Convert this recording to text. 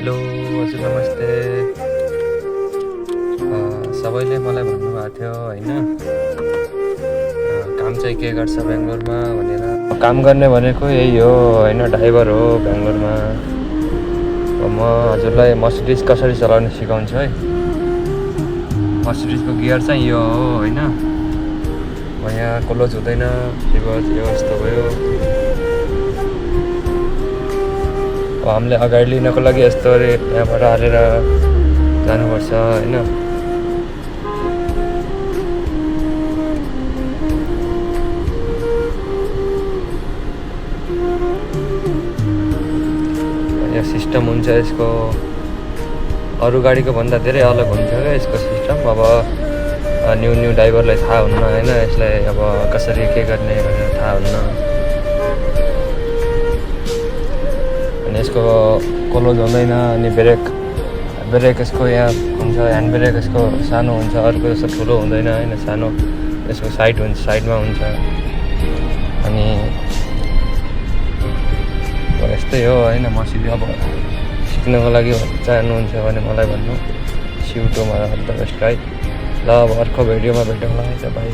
Hello हजुर नमस्ते। सबैले मलाई भन्नुभएको थियो होइन, काम चाहिँ के गर्छ बेङ्गलोरमा भनेर। काम गर्ने भनेको यही हो होइन, ड्राइभर हो बेङ्गलोरमा। म हजुरलाई मर्सिडिज कसरी चलाउने सिकाउँछु है। मर्सिडिजको गियर चाहिँ यो हो होइन, यहाँ क्लोज हुँदैन, रिभर्स यो यस्तो भयो। हामीले अगाडि लिनको लागि यस्तो यहाँबाट हालेर जानुपर्छ होइन। यो सिस्टम हुन्छ यसको, अरू गाडीको भन्दा धेरै अलग हुन्छ क्या यसको सिस्टम। अब न्यू ड्राइभरलाई थाहा हुन्न होइन, यसलाई अब कसरी के गर्ने भनेर थाहा हुन्न। अनि यसको क्लोज हुँदैन। अनि ब्रेक यसको यहाँ हुन्छ, ह्यान्ड ब्रेक यसको सानो हुन्छ, अर्को जस्तो ठुलो हुँदैन होइन, सानो यसको साइडमा हुन्छ। अनि यस्तै हो होइन। मसित अब सिक्नको लागि चाहनुहुन्छ भने मलाई भन्नु, सिउटोमा द बेस्ट गाइड। ल अब अर्को भिडियोमा भेटौँला है त भाइ।